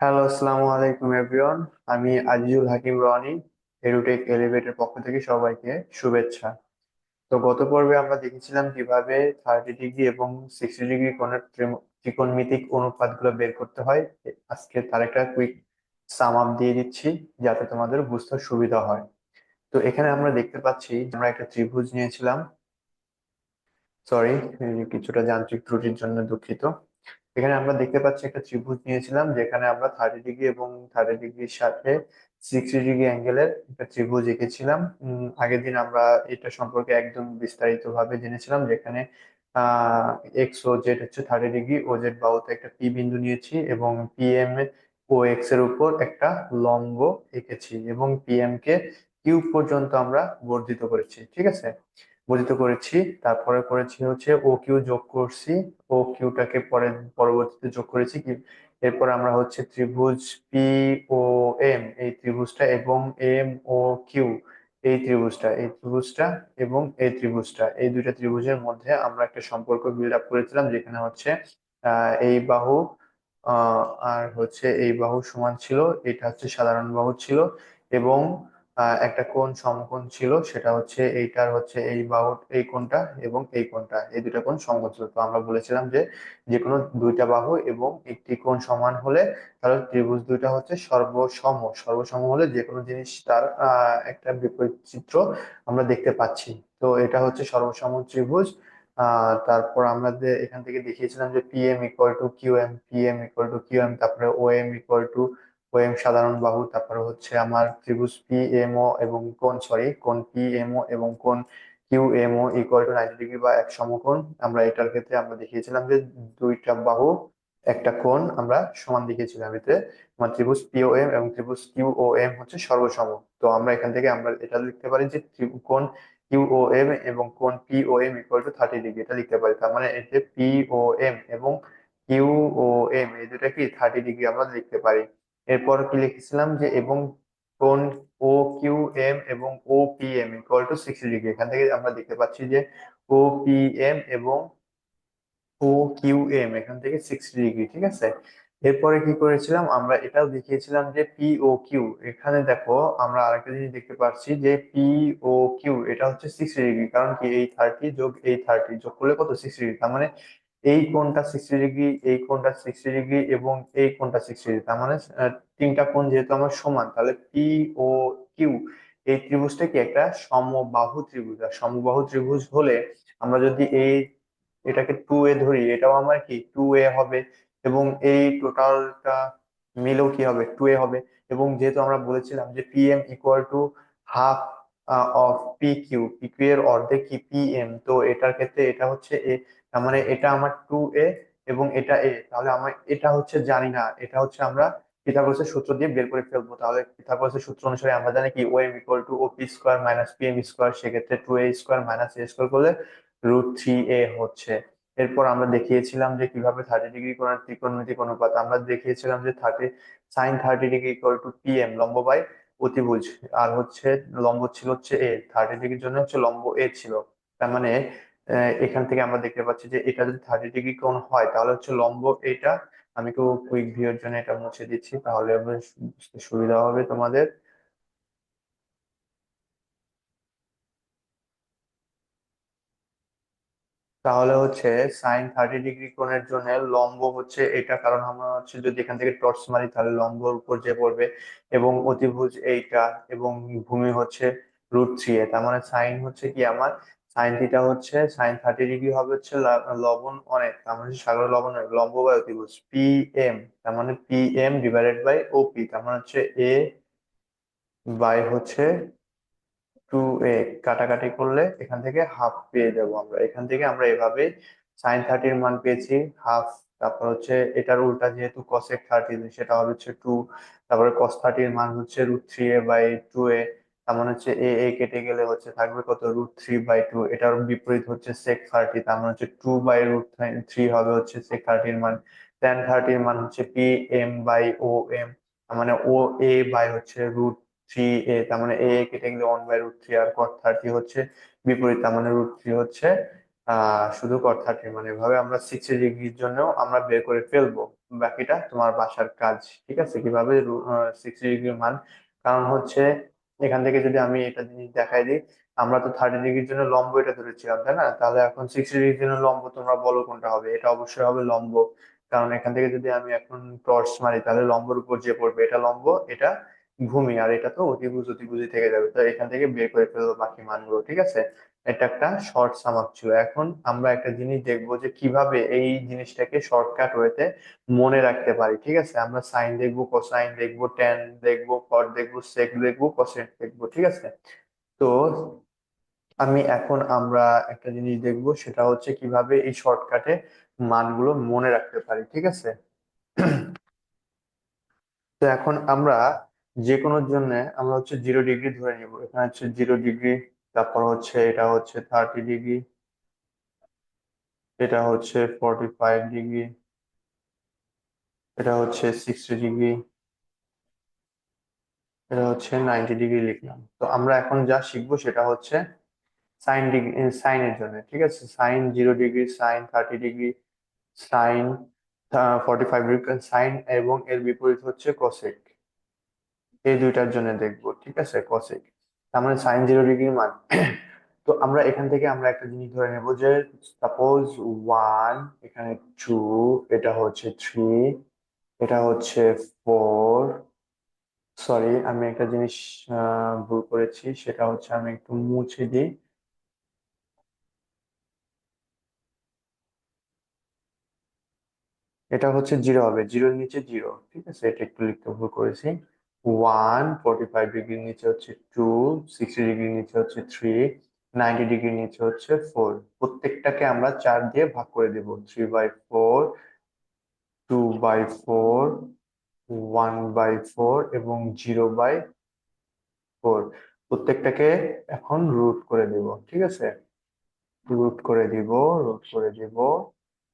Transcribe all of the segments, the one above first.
Hello, আসসালামু আলাইকুম everyone. আমি আজিজুল হাকিম রনি, এরুটেক এলিভেটের পক্ষ থেকে সবাইকে শুভেচ্ছা। তো গত পর্বে আমরা দেখেছিলাম কিভাবে 30 ডিগ্রি এবং 60 ডিগ্রি কোণের ত্রিকোণমিতিক অনুপাতগুলো বের করতে হয়। আজকে তার একটা কুইক সাম আপ দিয়ে দিচ্ছি যাতে তোমাদের বুঝতে সুবিধা হয়। তো এখানে আমরা দেখতে পাচ্ছি যে আমরা একটা ত্রিভুজ নিয়েছিলাম। সরি, কিছুটা যান্ত্রিক ত্রুটির জন্য দুঃখিত। এখানে আমরা দেখতে পাচ্ছি একটা ত্রিভুজ নিয়েছিলাম যেখানে আমরা 30 ডিগ্রি এবং 30 ডিগ্রির সাথে 60 ডিগ্রি অ্যাঙ্গেলের একটা ত্রিভুজ এঁকেছিলাম। আগের দিন আমরা এটা সম্পর্কে একদম বিস্তারিত ভাবে জেনেছিলাম, যেখানে আহ এক্স ও জেড হচ্ছে 30 ডিগ্রি, ও জেড বাহুতে একটা পি বিন্দু নিয়েছি এবং পিএম ও এক্স এর উপর একটা লম্ব এঁকেছি এবং পিএম কে কিউ পর্যন্ত আমরা বর্ধিত করেছি। ঠিক আছে, বর্ধিত করেছি। তারপরে করেছি হচ্ছে ও কিউ যোগ করছি, ও কিউটাকে পরে পরবর্তীতে যোগ করেছি কি। এরপর আমরা হচ্ছে ত্রিভুজ পি ও এম, এই ত্রিভুজটা এবং এম ও কিউ, এই ত্রিভুজটা এবং এই ত্রিভুজটা, এই দুইটা ত্রিভুজের মধ্যে আমরা একটা সম্পর্ক বিল্ড আপ করেছিলাম, যেখানে হচ্ছে এই বাহু আহ আর হচ্ছে এই বাহু সমান ছিল। এটা হচ্ছে সাধারণ বাহু ছিল এবং একটা কোণ সমকোণ ছিল, সেটা হচ্ছে এইটার হচ্ছে এই বাহু, এই কোণটা এবং এই কোণটা, এই দুটা কোণ সমকোণ ছিল। তো আমরা বলেছিলাম যে যে কোনো দুইটা বাহু এবং একটি কোণ সমান হলে তাহলে ত্রিভুজ দুইটা হচ্ছে সর্বসম। সর্বসম হলে যে কোনো জিনিস তার একটা বিপরীত চিত্র আমরা দেখতে পাচ্ছি। তো এটা হচ্ছে সর্বসম ত্রিভুজ। তারপর আমরা এখান থেকে দেখিয়েছিলাম যে PM equal two QM, PM equal two QM, তারপরে ওএম ইকুয়াল টু ওএম সাধারণ বাহু, তারপরে হচ্ছে আমার ত্রিভুজ পিএমও এবং কোণ পিএমও এবং কোণ কিউএমও ইকুয়াল টু 90 ডিগ্রি বা এক সমকোণ। আমরা এটার ক্ষেত্রে আমরা দেখিয়েছিলাম যে দুইটা বাহু একটা কোণ আমরা সমান দেখিয়েছিলাম। এতে আমার ত্রিভুজ পিওএম এবং ত্রিভুজ কিউওএম হচ্ছে সর্বসম। তো আমরা এখান থেকে আমরা এটা লিখতে পারি যে কোণ কিউওএম এবং কোণ পিওএম ইকুয়াল টু 30 ডিগ্রি, এটা লিখতে পারি। তার মানে এতে পিওএম এবং কিউওএম এই দুটা কি 30 ডিগ্রি আমরা লিখতে পারি। এরপর কি লিখেছিলাম যে এবং কোণ ও কিউ এম এবং O P M equal to 60 degree. এখান থেকে আমরা দেখতে পাচ্ছি যে ও পি এম এবং ও কিউ এম এখান থেকে 60 ডিগ্রি। ঠিক আছে, এরপরে কি করেছিলাম আমরা এটাও দেখিয়েছিলাম যে পি ও কিউ, এখানে দেখো আমরা আরেকটা জিনিস দেখতে পাচ্ছি যে পি ও কিউ এটা হচ্ছে 60 ডিগ্রি, কারণ কি এই 30 যোগ এই 30 যোগ করলে কত 60 ডিগ্রি। তার মানে এই কোণটা 60 ডিগ্রি, এই কোণটা 60 ডিগ্রি এবং এই কোণটা 60 ডিগ্রি। তার মানে তিনটা কোণ যেহেতু আমার সমান, তাহলে পি ও কিউ এই ত্রিভুজটা কি একটা সমবাহু ত্রিভুজ। আর সমবাহু ত্রিভুজ হলে আমরা যদি এটাকে 2A ধরি, এটাও আমার কি 2A হবে এবং এই টোটালটা মিলেও কি হবে 2A হবে। এবং যেহেতু আমরা বলেছিলাম যে PM equal to half of P Q, P Q এর অর্ধেক কি পিএম, তো এটার ক্ষেত্রে এটা হচ্ছে এ। তার মানে এটা আমার 2A এবং এটা এ, তাহলে আমার এটা হচ্ছে জানি না, এটা হচ্ছে আমরা পিথাগোরাসের সূত্র দিয়ে বের করে ফেলবো। তাহলে পিথাগোরাসের সূত্র অনুসারে আমরা জানি কি O M equal to O P square minus P M square, সেক্ষেত্রে 2A স্কোয়ার মাইনাস এ স্কোয়ার করলে √3A হচ্ছে। এরপর আমরা দেখিয়েছিলাম যে কিভাবে 30 ডিগ্রি কোণের ত্রিকোণমিতিক অনুপাত, আমরা দেখিয়েছিলাম যে sine 30 degree equal to PM লম্ব বাই অতিভুজ। আর হচ্ছে লম্ব ছিল হচ্ছে এ, 30 ডিগ্রির জন্য হচ্ছে লম্ব এ ছিল। তার মানে এখান থেকে আমরা দেখতে পাচ্ছি যে এটা যদি 30 ডিগ্রি কোণ হয় তাহলে হচ্ছে লম্ব এটা। আমি একটু কুইক ভিউর জন্য এটা মুছে দিচ্ছি, তাহলে বেশ বুঝতে সুবিধা হবে তোমাদের। তাহলে হচ্ছে সাইন 30 ডিগ্রি কোণের জন্য লম্ব হচ্ছে এটা, কারণ আমরা হচ্ছে যদি এখান থেকে টর্চ মারি তাহলে লম্বর উপর যে পড়বে এবং অতিভুজ এইটা এবং ভূমি হচ্ছে √3A। তার মানে সাইন হচ্ছে কি আমার সাইন থিটা হচ্ছে সাইন 30 ডিগ্রি হবে হচ্ছে লবণ অনেক, তার মানে হচ্ছে সাগরের লবণ অনেক, লম্ব বাই অতিভুজ পি এম, তার মানে পি এম ডিভাইডেড বাই ওপি, তার মানে হচ্ছে এ বাই হচ্ছে 2A। কাটাকাটি করলে এখান থেকে হাফ পেয়ে যাব আমরা। এখান থেকে আমরা এভাবে সাইন 30-র মান পেয়েছি হাফ। তারপর হচ্ছে এটার উল্টা, যেহেতু কসেক 30 সেটা হবে হচ্ছে 2। তারপরে কস 30-র মান হচ্ছে √3A বাই 2A। তার মানে হচ্ছে এ এ কেটে গেলে হচ্ছে থাকবে কত √3/2। এটার বিপরীত হচ্ছে sec 30, তার মানে হচ্ছে 2/√3 হবে হচ্ছে sec 30-র মান। tan 30-র মান হচ্ছে P M by O M, তার মানে ও এ বাই হচ্ছে √3A। তার মানে এ কেটে গেলে 1/√3, আর cot 30 হচ্ছে বিপরীত, তার মানে √3 হচ্ছে শুধু কথা মানে এভাবে আমরা 60 ডিগ্রির জন্য আমরা বের করে ফেলবো। বাকিটা তোমার বাসার কাজ। ঠিক আছে, কিভাবে 60 ডিগ্রির মান। কারণ হচ্ছে এখান থেকে যদি আমি এটা জিনিস দেখাই দিই, আমরা তো 30 ডিগ্রির জন্য লম্ব এটা ধরেছিলাম, তাই না? তাহলে এখন 60 ডিগ্রির জন্য লম্ব তোমরা বলো কোনটা হবে? এটা অবশ্যই হবে লম্ব। কারণ এখান থেকে যদি আমি এখন টর্চ মারি তাহলে লম্বের উপর যে পড়বে এটা লম্ব, এটা ভূমি, আর এটা তো অতিভুজ অতিভুজই থেকে যাবে। তো এখান থেকে বের করে ফেলবো বাকি মানগুলো। ঠিক আছে, এটা একটা শর্ট সাম আপ ছিল। এখন আমরা একটা জিনিস দেখবো যে কিভাবে এই জিনিসটাকে শর্টকাট ওয়েতে মনে রাখতে পারি। ঠিক আছে, আমরা সাইন দেখবো, কোসাইন দেখবো, ট্যান দেখবো, কট দেখবো, সেক দেখবো, কোসেক দেখবো। ঠিক আছে, তো এখন আমরা একটা জিনিস দেখবো, সেটা হচ্ছে কিভাবে এই শর্টকাটে মানগুলো মনে রাখতে পারি। ঠিক আছে, তো এখন আমরা যে কোনোর জন্য আমরা হচ্ছে 0 ডিগ্রি ধরে নিব। এখানে হচ্ছে 0 ডিগ্রি, তারপর হচ্ছে এটা হচ্ছে 30 ডিগ্রি, এটা হচ্ছে 45 ডিগ্রি, এটা হচ্ছে 60 ডিগ্রি, এটা হচ্ছে 90 ডিগ্রি লিখলাম। তো আমরা এখন যা শিখবো সেটা হচ্ছে সাইন ডিগ্রি, সাইনের জন্য। ঠিক আছে, sine 0 degree, sine 30 degree, sine 45 degree, sine এবং এর বিপরীত হচ্ছে কোসেক। এই দুইটার জন্য দেখবো। ঠিক আছে, কোসেক, তার মানে সাইন 0 ডিগ্রি মান। তো আমরা এখান থেকে আমরা একটা জিনিস ধরে নেবো যে সাপোজ 1, এখানে 2, এটা হচ্ছে 3, এটা হচ্ছে 4। সরি, আমি একটা জিনিস ভুল করেছি, সেটা হচ্ছে আমি একটু মুছে দিই। এটা হচ্ছে 0 হবে, 0-এর নিচে 0। ঠিক আছে, এটা একটু লিখতে ভুল করেছি। 1, 45 ডিগ্রির নিচে হচ্ছে 2, 60 ডিগ্রির নিচে হচ্ছে 3, 90 ডিগ্রির নিচে হচ্ছে 4। প্রত্যেকটাকে আমরা 4 দিয়ে ভাগ করে দেবো। 3/4, 2/4, 1/4 এবং 0/4। প্রত্যেকটাকে এখন রুট করে দেব। ঠিক আছে, রুট করে দিব, রুট করে দিব,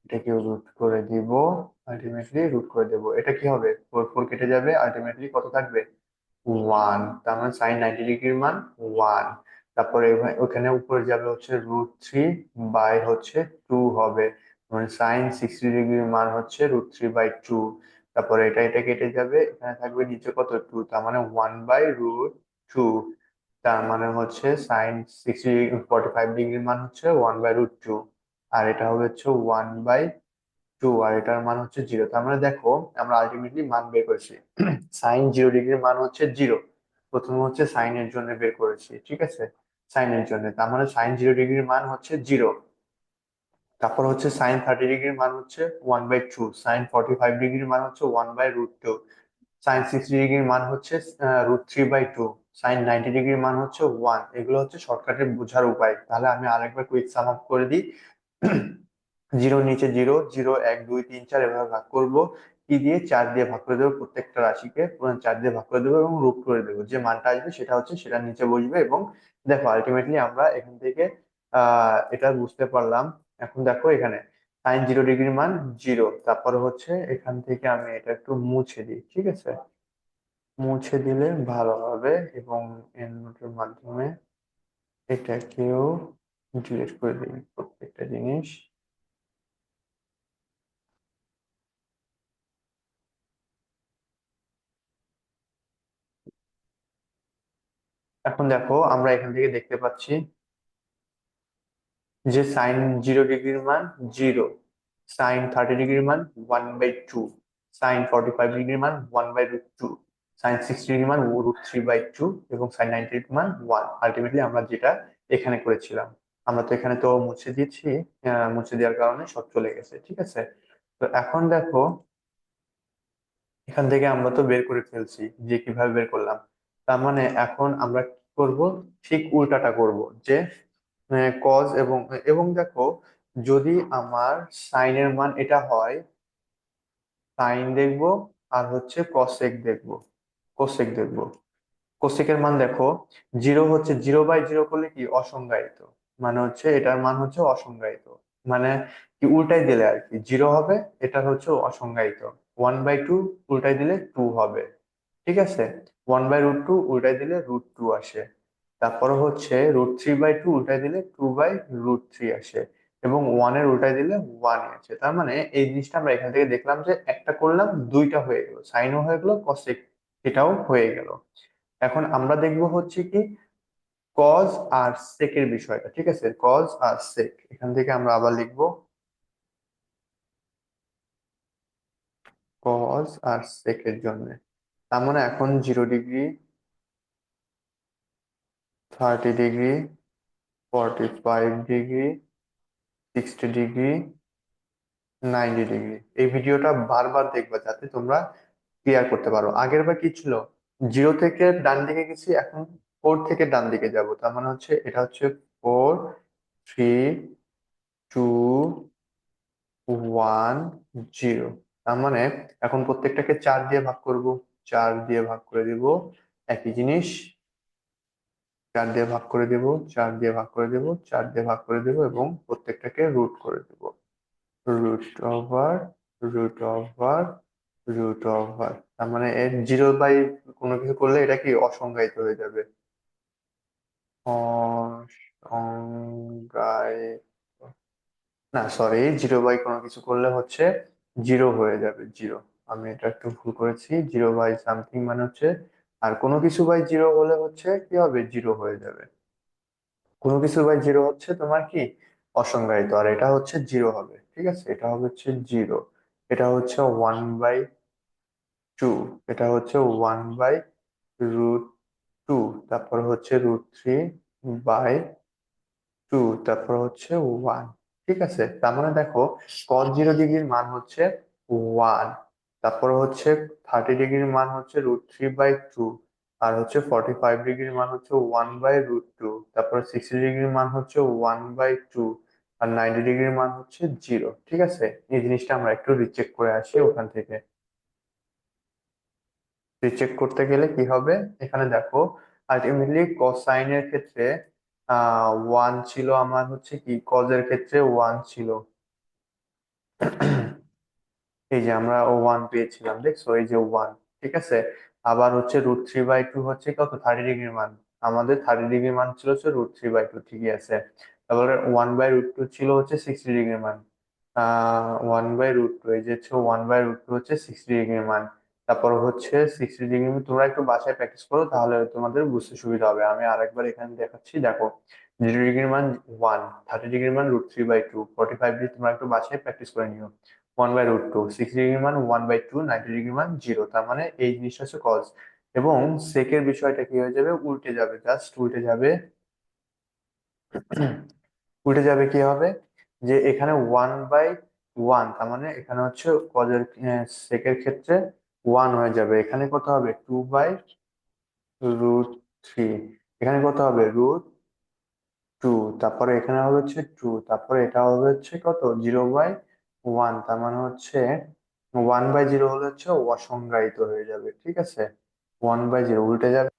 এটাকে রুট করে দিব, আলটিমেটলি রুট করে দেব। এটা কি হবে? 4 4 কেটে যাবে, আলটিমেটলি কত থাকবে? 1। তার মানে সাইন 90 ডিগ্রির মান 1। তারপরে ওখানে উপরে যাবে হচ্ছে √3 বাই হচ্ছে 2 হবে। মানে সাইন 60 ডিগ্রির মান হচ্ছে √3/2। তারপরে এটা কেটে যাবে, এখানে থাকবে নিচে কত? 2। তার মানে 1/√2। তার মানে হচ্ছে সাইন 45 ডিগ্রির মান হচ্ছে 1/√2। আর এটা হবে হচ্ছে 1/2, আর এটার মান হচ্ছে 0। তার মানে দেখো, আমরা আলটিমেটলি মান বের করেছি। সাইন 0 ডিগ্রির মান হচ্ছে 0। প্রথমে হচ্ছে সাইনের জন্য বের করেছি। ঠিক আছে, সাইনের জন্য, তার মানে সাইন 0 ডিগ্রির মান হচ্ছে 0। তারপর হচ্ছে সাইন 30 ডিগ্রির মান হচ্ছে 1/2, সাইন 45 ডিগ্রির মান হচ্ছে 1/√2, সাইন 60 ডিগ্রির মান হচ্ছে √3/2, সাইন 90 ডিগ্রির মান হচ্ছে 1। এগুলো হচ্ছে শর্টকাটে বোঝার উপায়। তাহলে আমি আরেকবার কুইক সাম আপ করে দিই। 0-এর নিচে 0, 0, 1, 2, 3, 4 এভাবে ভাগ করব। কি দিয়ে? 4 দিয়ে ভাগ করে দেবো, প্রত্যেকটা রাশিকে 4 দিয়ে ভাগ করে দেবো এবং রুট করে দেবো। যে মানটা আসবে সেটা হচ্ছে সেটার নিচে বসবে। এবং দেখো আলটিমেটলি আমরা এখান থেকে এটা বুঝতে পারলাম। এখন দেখো এখানে সাইন 0 ডিগ্রির মান 0। তারপরে হচ্ছে এখান থেকে আমি এটা একটু মুছে দিই। ঠিক আছে, মুছে দিলে ভালো হবে। এবং এর নোটের মাধ্যমে এটাকেও ডিলিট করে দিই, প্রত্যেকটা জিনিস। এখন দেখো আমরা এখান থেকে দেখতে পাচ্ছি যে সাইন 0 ডিগ্রির মান 0, সাইন 30 ডিগ্রির মান 1/2, সাইন 45 ডিগ্রির মান 1/√2, সাইন 60 ডিগ্রির মান √3/2 এবং সাইন 90 ডিগ্রির মান 1। আলটিমেটলি আমরা যেটা এখানে করেছিলাম, আমরা তো এখানে তো মুছে দিয়েছি। মুছে দেওয়ার কারণে সব চলে গেছে। ঠিক আছে, তো এখন দেখো এখান থেকে আমরা তো বের করে ফেলছি যে কিভাবে বের করলাম। তার মানে এখন আমরা কি করব? ঠিক উল্টাটা করব, যে কজ এবং এবং দেখো, যদি আমার সাইনের মান এটা হয়, সাইন দেখবো, আর হচ্ছে কসেক দেখবো, কোসেক দেখবো। কোসেকের মান দেখো, 0 হচ্ছে 0/0 করলে কি? অসংজ্ঞায়িত। মানে হচ্ছে এটার মান হচ্ছে অসংজ্ঞায়িত। মানে কি উল্টাই দিলে আর কি 0 হবে, এটা হচ্ছে অসংজ্ঞায়িত। 1/2 উল্টাই দিলে 2 হবে। ঠিক আছে, 1/√2 উল্টাই দিলে √2 আসে। তারপর হচ্ছে √3/2 উল্টাই দিলে 2/√3 আসে। এবং ওয়ানের উল্টায় দিলে ওয়ানই আছে। তার মানে এই জিনিসটা আমরা এখান থেকে দেখলাম যে একটা করলাম দুইটা হয়ে গেল, সাইনও হয়ে গেল কসেক এটাও হয়ে গেল। এখন আমরা দেখবো হচ্ছে কি কজ আর সেকের বিষয়টা, ঠিক আছে? কজ আর সেক এখান থেকে আমরা আবার লিখবো কজ আর সেকের জন্য। তার মানে এখন 0 degree, 30 degree, 45 degree, 60 degree, 90 degree. এই ভিডিওটা বারবার দেখবা যাতে তোমরা ক্লিয়ার করতে পারো। আগের বার কি ছিল, 0 থেকে ডান দিকে গেছি, এখন 4 থেকে ডান দিকে যাব। তার মানে হচ্ছে এটা হচ্ছে 4, 3, 2, 1, 0। তার মানে এখন প্রত্যেকটাকে 4 দিয়ে ভাগ করব, 4 দিয়ে ভাগ করে দিব, একই জিনিস। 4 দিয়ে ভাগ করে দেব, 4 দিয়ে ভাগ করে দেব, 4 দিয়ে ভাগ করে দেব এবং প্রত্যেকটাকে রুট করে দেব। Root over, root over, root over. তার মানে এর 0 বাই কোনো কিছু করলে এটা কি অসংজ্ঞায়িত হয়ে যাবে। অসংজ্ঞায়িত, না সরি, 0 বাই কোনো কিছু করলে হচ্ছে জিরো হয়ে যাবে, জিরো। আমি এটা একটু ভুল করেছি, 0 বাই সামথিং মানে হচ্ছে, আর কোনো কিছু বাই জিরো হলে হচ্ছে কি হবে, জিরো হয়ে যাবে। কোনো কিছু বাই জিরো হচ্ছে তোমার কি অসংজ্ঞায়িত, আর এটা হচ্ছে জিরো হবে, ঠিক আছে? এটা হবে হচ্ছে জিরো। এটা হচ্ছে 1/2, এটা হচ্ছে 1/√2, তারপর হচ্ছে √3/2, তারপর হচ্ছে ওয়ান। ঠিক আছে, তার মানে দেখো cos 0 ডিগ্রির মান হচ্ছে ওয়ান, তারপর হচ্ছে 30 ডিগ্রির মান হচ্ছে √3/2, আর হচ্ছে 45 ডিগ্রির মান হচ্ছে 1/√2, তারপর 60 ডিগ্রির মান হচ্ছে 1/2, আর 90 ডিগ্রির মান হচ্ছে জিরো। ঠিক আছে, এই জিনিসটা আমরা একটু রিচেক করে আসি ওখান থেকে। রিচেক করতে গেলে কি হবে, এখানে দেখো আলটিমেটলি কোসাইনের ক্ষেত্রে ওয়ান ছিল, আমার হচ্ছে কি কজের ক্ষেত্রে ওয়ান ছিল। এই যে আমরা ওয়ান পেয়েছিলাম, দেখছো এই যে ওয়ান। ঠিক আছে, আবার হচ্ছে √3/2 হচ্ছে কত, 30 ডিগ্রির মান। আমাদের 30 ডিগ্রির মান ছিল হচ্ছে √3/2, ঠিকই আছে। তারপরে 1/√2 ছিল হচ্ছে 60 ডিগ্রির মান। 1/√2, এই যে হচ্ছে 1/√2 হচ্ছে 60 ডিগ্রির মান। তারপর হচ্ছে 60 ডিগ্রি, তোমরা একটু বাসায় প্র্যাকটিস করো তাহলে তোমাদের বুঝতে সুবিধা হবে। আমি আরেকবার এখানে দেখাচ্ছি, দেখো 0 ডিগ্রির মান ওয়ান, 30 ডিগ্রির মান √3/2, 45 ডিগ্রি তোমরা একটু বাসায় প্র্যাকটিস করে নিও। 1/√2, 60 ডিগ্রির মান 1/2, 90 ডিগ্রির মান জিরো। তার মানে এই জিনিসটা হচ্ছে কজ। এবং সেকের বিষয়টা কি হয়ে যাবে, উল্টে যাবে, জাস্ট উল্টে যাবে। উল্টে যাবে কি হবে, যে এখানে 1/1, তার মানে এখানে হচ্ছে কজের সেকের ক্ষেত্রে ওয়ান হয়ে যাবে। এখানে কত হবে, 2/√3। এখানে কত হবে, √2। তারপরে এখানে হবে হচ্ছে 2, তারপরে এটা হবে হচ্ছে কত, 0/1। তার মানে হচ্ছে 1/0 হলে হচ্ছে অসংজ্ঞায়িত হয়ে যাবে। ঠিক আছে, 1/0 উল্টে যাবে।